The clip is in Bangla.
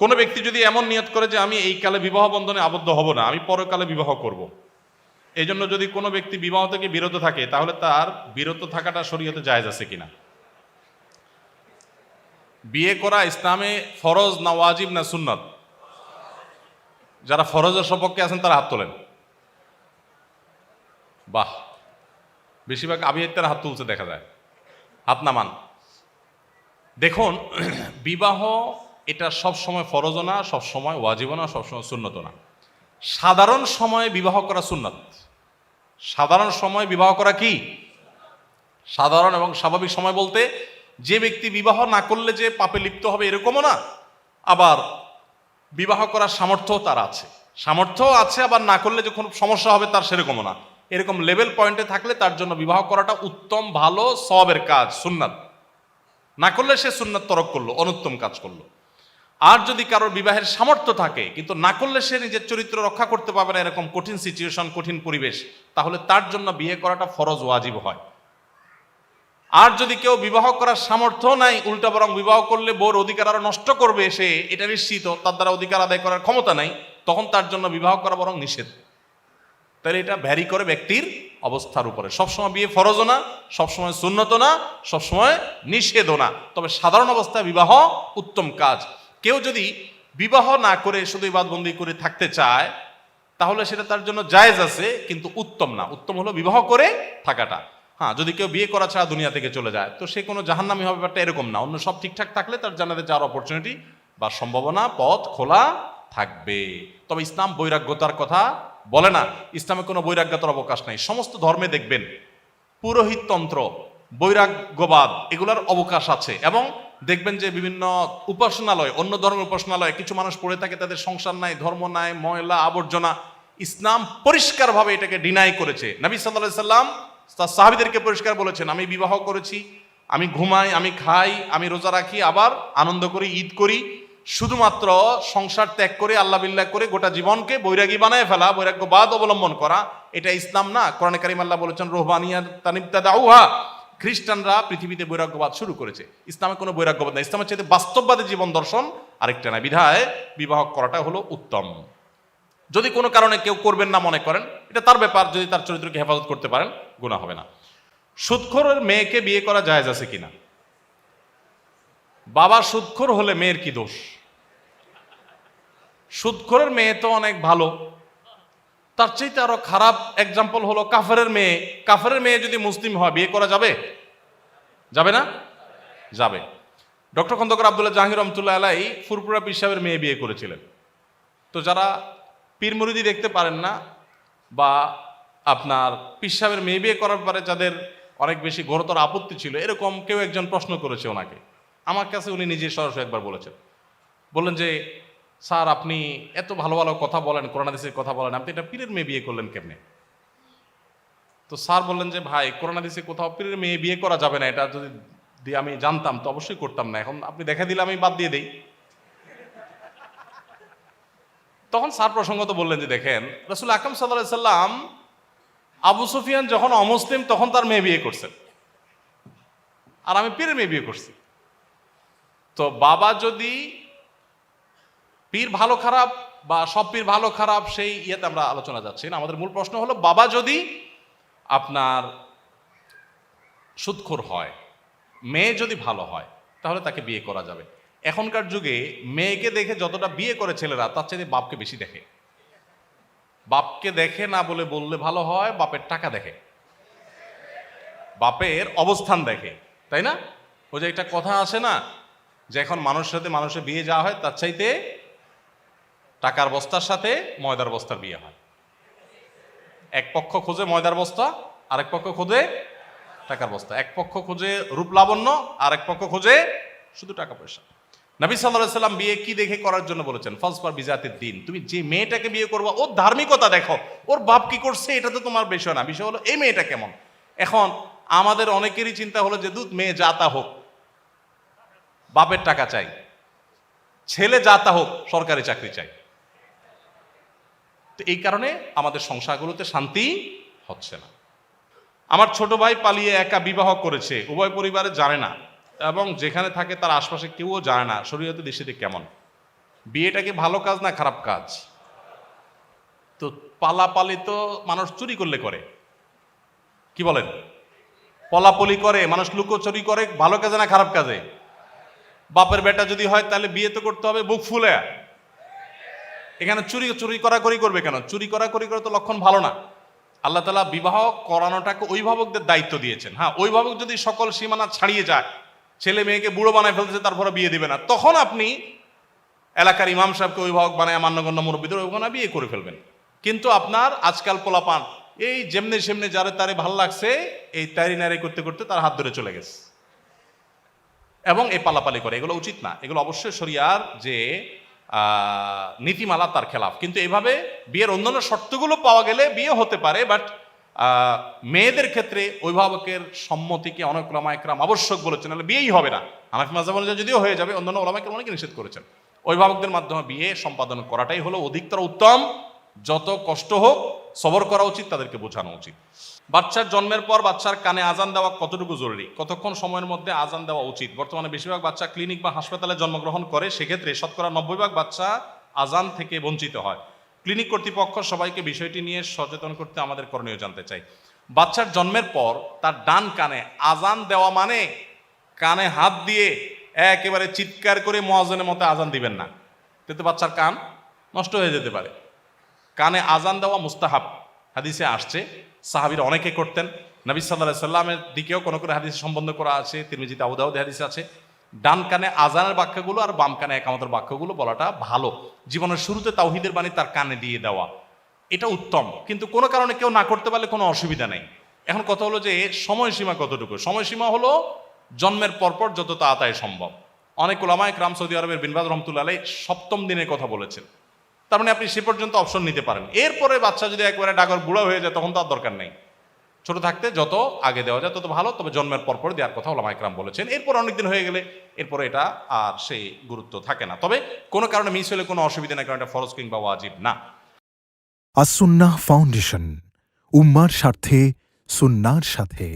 কোনো ব্যক্তি যদি এমন নিয়ত করে যে আমি এই কালে বিবাহ বন্ধনে আবদ্ধ হব না, আমি পরকালে বিবাহ করব, এই জন্য যদি কোনো ব্যক্তি বিবাহ থেকে বিরত থাকে, তাহলে তার বিরত থাকাটা শরীয়তে জায়েজ আছে কিনা? বিয়ে করা ইসলামে ফরজ না ওয়াজিব না সুন্নত? যারা ফরজের সপক্ষে আছেন তারা হাত তোলেন। বাহ, বেশিরভাগ আবিয়ার হাত তুলছে দেখা যায়, হাত নামান। দেখুন, বিবাহ এটা সব সময় ফরজও না, সব সময় ওয়াজিবও না, সবসময় সুন্নতও না। সাধারণ সময়ে বিবাহ করা সুন্নত। সাধারণ সময় বিবাহ করা কি? সাধারণ এবং স্বাভাবিক সময় বলতে যে ব্যক্তি বিবাহ না করলে যে পাপে লিপ্ত হবে এরকমও না, আবার বিবাহ করার সামর্থ্য তার আছে, সামর্থ্য আছে, আবার না করলে যে কোনো সমস্যা হবে তার সেরকমও না। এরকম লেভেল পয়েন্টে থাকলে তার জন্য বিবাহ করাটা উত্তম, ভালো, সওয়াবের কাজ, সুন্নাত। না করলে সে সুন্নাত তরক করলো, অনুত্তম কাজ করলো। আর যদি কারোর বিবাহের সামর্থ্য থাকে কিন্তু না করলে সে নিজের চরিত্র রক্ষা করতে পারবে না, এরকম কঠিন সিচুয়েশন, কঠিন পরিবেশ, তাহলে তার জন্য বিয়ে করাটা ফরজ ওয়াজিব হয়। আর যদি কেউ বিবাহ করার সামর্থ্য নাই, উল্টা বরং বিবাহ করলে বউর অধিকার আরো নষ্ট করবে, সে এটা নিশ্চিত, তার দ্বারা অধিকার আদায় করার ক্ষমতা নাই, তখন তার জন্য বিবাহ করা বরং নিষেধ। তাহলে এটা ভ্যারি করে ব্যক্তির অবস্থার উপরে। সবসময় বিয়ে ফরজও না, সবসময় সুন্নতও না, সবসময় নিষেধও না, তবে সাধারণ অবস্থায় বিবাহ উত্তম কাজ। কেউ যদি বিবাহ না করে শুধু ইবাদতবন্দি করে থাকতে চায়, তাহলে সেটা তার জন্য জায়েজ আছে, কিন্তু উত্তম না। উত্তম হলো বিবাহ করে থাকাটা। হ্যাঁ, যদি কেউ বিয়ে করা ছাড়া দুনিয়া থেকে চলে যায়, তো সে কোনো জাহান্নামী হবে ব্যাপারটা এরকম না। অন্য সব ঠিকঠাক থাকলে তার জান্নাতে যাওয়ার অপরচুনিটি বা সম্ভাবনা, পথ খোলা থাকবে। তবে ইসলাম বৈরাগ্যতার কথা বলে না। ইসলামে কোনো বৈরাগ্যতার অবকাশ নাই। সমস্ত ধর্মে দেখবেন পুরোহিততন্ত্র, বৈরাগ্যবাদ, এগুলার অবকাশ আছে। এবং দেখবেন যে বিভিন্ন উপাসনালয়, অন্য ধর্মের উপাসনালয় কিছু মানুষ পড়ে থাকে, তাদের সংসার নাই, ধর্ম নাই, ময়লা আবর্জনা। ইসলাম পরিষ্কারভাবে এটাকে ডিনাই করেছে। নবী সাল্লাল্লাহু আলাইহি সাল্লাম তার সাহাবীদেরকে পরিষ্কার বলেছেন, আমি বিবাহ করেছি, আমি ঘুমাই, আমি খাই, আমি রোজা রাখি, আবার আনন্দ করি, ঈদ করি, শুধুমাত্র সংসার ত্যাগ করে আল্লাহ বিল্লাহ করে গোটা জীবনকে বৈরাগী বানায় ফেলা, বৈরাগ্যবাদ অবলম্বন করা, এটা ইসলাম না। কোরআনে কারীম আল্লাহ বলেছেন, রুহবানিয়াত তানিবতাদাউহা, খ্রিস্টানরা পৃথিবীতে বৈরাগ্যবাদ শুরু করেছে। ইসলামে কোনো বৈরাগ্যবাদ নাই। ইসলামের চাইতে বাস্তববাদী জীবন দর্শন আরেকটা না। বিধায় বিবাহ করাটা হলো উত্তম। যদি কোনো কারণে কেউ করবেন না মনে করেন, এটা তার ব্যাপার, যদি তার চরিত্রকে হেফাজত করতে পারেন গুনাহ হবে না। সুদখোরের মেয়েকে বিয়ে করা জায়েজ আছে কিনা? বাবা সুদখোর হলে মেয়ের কি দোষ? সুদখোরের মেয়ে তো অনেক ভালো। তার চাইতে আরো খারাপ এক্সাম্পল হলো কাফেরের মেয়ে। কাফেরের মেয়ে যদি মুসলিম হয়, বিয়ে করা যাবে? যাবে না? যাবে। ডক্টর খন্দকার আব্দুল্লাহ জাহাঙ্গীর রহমতুল্লাহ আলাই ফুরপুরা পীর সাহেবের মেয়ে বিয়ে করেছিলেন। তো যারা পীর মুরিদি দেখতে পারেন না, বা আপনার পীর সাহেবের মেয়ে বিয়ে করার ব্যাপারে যাদের অনেক বেশি ঘোরতর আপত্তি ছিল, এরকম কেউ একজন প্রশ্ন করেছে ওনাকে। আমার কাছে উনি নিজে সরাসরি একবার বলেছেন, বললেন যে স্যার, আপনি এত ভালো ভালো কথা বলেন, কোরআন হাদিসের কথা বলেন, আপনি এটা পীরের মেয়ে বিয়ে করলেন কেমনে? তো স্যার বললেন যে ভাই, কোরআন হাদিসে কোথাও পীরের মেয়ে বিয়ে করা যাবে না, এটা যদি আমি জানতাম তো অবশ্যই করতাম না, এখন আপনি দেখা দিলে আমি বাদ দিয়ে দেই। তখন স্যার প্রসঙ্গত বললেন যে দেখেন, রাসূল আকরাম সাল্লাল্লাহু আলাইহি সাল্লাম আবু সুফিয়ান যখন অমুসলিম তখন তার মেয়ে বিয়ে করছেন, আর আমি পীরের মেয়ে বিয়ে করছি। তো বাবা যদি পীর ভালো খারাপ বা সব পীর ভালো খারাপ, সেই ইয়েতে আমরা আলোচনা যাচ্ছি না। আমাদের মূল প্রশ্ন হলো, বাবা যদি আপনার সুদখোর হয়, মেয়ে যদি ভালো হয়, তাহলে তাকে বিয়ে করা যাবে। এখনকার যুগে মেয়েকে দেখে যতটা বিয়ে করে ছেলেরা, তার চাইতে বাপকে বেশি দেখে। বাপকে দেখে না বললে ভালো হয়, বাপের টাকা দেখে, বাপের অবস্থান দেখে, তাই না? ওই যে একটা কথা আছে না, যে এখন মানুষের সাথে মানুষের বিয়ে যাওয়া হয়, তার চাইতে টাকার বস্তার সাথে ময়দার বস্তার বিয়ে হয়। এক পক্ষ খোঁজে ময়দার বস্তা, আরেক পক্ষ খোঁজে টাকার বস্তা। এক পক্ষ খোঁজে রূপ লাবণ্য, আর এক পক্ষ খোঁজে শুধু টাকা পয়সা। নবী সাল্লাল্লাহু আলাইহি সাল্লাম বিয়ে কি দেখে করার জন্য বলেছেন? ফাজফার বিজাতিদ দ্বীন, তুমি যে মেয়েটাকে বিয়ে করবা ওর ধার্মিকতা দেখো, ওর বাপ কি করছে এটা তো তোমার বিষয় না, বিষয় হলো এই মেয়েটা কেমন। এখন আমাদের অনেকেরই চিন্তা হলো যে দুধ মেয়ে যাতা হোক, বাপের টাকা চাই, ছেলে যাতা হোক, সরকারি চাকরি চাই। তো এই কারণে আমাদের সংসারগুলোতে শান্তি হচ্ছে না। আমার ছোট ভাই পালিয়ে একা বিবাহ করেছে, উভয় পরিবারে জানে না, এবং যেখানে থাকে তার আশপাশে কেউও জানে না। শরীয়তে দৃষ্টিতে কেমন? বিয়েটা কি ভালো কাজ না খারাপ কাজ? তো পালাপালি তো মানুষ চুরি করলে করে, কি বলেন? পলাপলি করে মানুষ, লুকোচুরি করে, ভালো কাজে না খারাপ কাজে? বাপের বেটা যদি হয় তাহলে বিয়ে তো করতে হবে বুক ফুলে। এখানে চুরি করাকরি করবে কেন? চুরি করাকরি করে তো লক্ষণ ভালো না। আল্লাহ তাআলা বিবাহ করানোটাকে অভিভাবকদের দায়িত্ব দিয়েছেন। হ্যাঁ, অভিভাবক যদি সকল সীমানা ছাড়িয়ে যায়, ছেলে মেয়েকে বুড়ো বানায় ফেলতেছে, তারপরে বিয়ে দিবে না, তখন আপনি এলাকার ইমাম সাহেবকে অভিভাবক বানায়, মান্যগণ্য মুরব্বীদের অভিভাবক বানায় বিয়ে করে ফেলবেন। কিন্তু আপনার আজকাল পোলাপান এই যেমনি সেমনি যারে তারে ভাল লাগছে এই তারি নারি করতে করতে তার হাত ধরে চলে গেছে এবং এই পালাপালি করে, এগুলো উচিত না। এগুলো অবশ্যই শরিয়ার যে নীতিমালা তার খেলাফ। কিন্তু এভাবে বিয়ের অন্যান্য শর্তগুলো পাওয়া গেলে বিয়ে হতে পারে, বাট মেয়েদের ক্ষেত্রে অভিভাবকের সম্মতিকে অনেক ওলামা একরাম আবশ্যক বলেছেন, নাহলে বিয়েই হবে না। হানাফি মাযহাব অনুযায়ী যদিও হয়ে যাবে, অন্যান্য ওলামা একরাম অনেকে নিষেধ করেছেন। অভিভাবকদের মাধ্যমে বিয়ে সম্পাদন করাটাই হলো অধিকতর উত্তম। যত কষ্ট হোক সবর করা উচিত, তাদেরকে বোঝানো উচিত। বাচ্চার জন্মের পর বাচ্চার কানে আজান দেওয়া কতটুকু জরুরি, কতক্ষণ সময়ের মধ্যে আজান দেওয়া উচিত? বর্তমানে বেশিরভাগ বাচ্চা ক্লিনিক বা হাসপাতালে জন্মগ্রহণ করে, সেক্ষেত্রে শতকরা 90% বাচ্চা আজান থেকে বঞ্চিত হয়। ক্লিনিক কর্তৃপক্ষ সবাইকে বিষয়টি নিয়ে সচেতন করতে আমাদের করণীয় জানতে চাই। বাচ্চার জন্মের পর তার ডান কানে আজান দেওয়া মানে কানে হাত দিয়ে একেবারে চিৎকার করে মুয়াজ্জিনের মতো আজান দিবেন না, তাতে বাচ্চার কান নষ্ট হয়ে যেতে পারে। কানে আজান দেওয়া মুস্তাহাব, হাদিসে আসছে, সাহাবীরা অনেকে করতেন। নবী সাল্লাল্লাহু আলাইহি সাল্লামের দিকেও কোনো কোনো হাদিসে সম্বন্ধ করা আছে, তিরমিজিতে, আবু দাউদে হাদিসে আছে। ডান কানে আজানের বাক্যগুলো আর বাম কানে একামতের বাক্যগুলো বলাটা ভালো। জীবনের শুরুতে তাওহীদের বাণী তার কানে দিয়ে দেওয়া, এটা উত্তম। কিন্তু কোনো কারণে কেউ না করতে পারলে কোনো অসুবিধা নেই। এখন কথা হলো যে সময়সীমা কতটুকু? সময়সীমা হলো জন্মের পরপর যত তাড়াতাড়ি সম্ভব। অনেক উলামায়ে কেরাম, সৌদি আরবের বিন বাজ রাহমাতুল্লাহ আলাইহি 7ম দিনের কথা বলেছেন। তার মানে আপনি সে পর্যন্ত অপশন নিতে পারেন। এরপরে বাচ্চা যদি একবারে ডাগর বুড়া হয়ে যায় তখন তো আর দরকার নেই। ছোট থাকতে যত আগে দেওয়া যায় তত ভালো, তবে জন্মের পরপর দেওয়ার কথা ওলামায়ে কেরাম বলেছেন। এরপর অনেকদিন হয়ে গেলে এরপরে এটা আর সেই গুরুত্ব থাকে না। তবে কোনো কারণে মিস হলে কোনো অসুবিধা নেই, কারণ এটা ফরজ কিংবা ওয়াজিব না। আস-সুন্নাহ ফাউন্ডেশন, উম্মার স্বার্থে সুন্নাহর সাথে।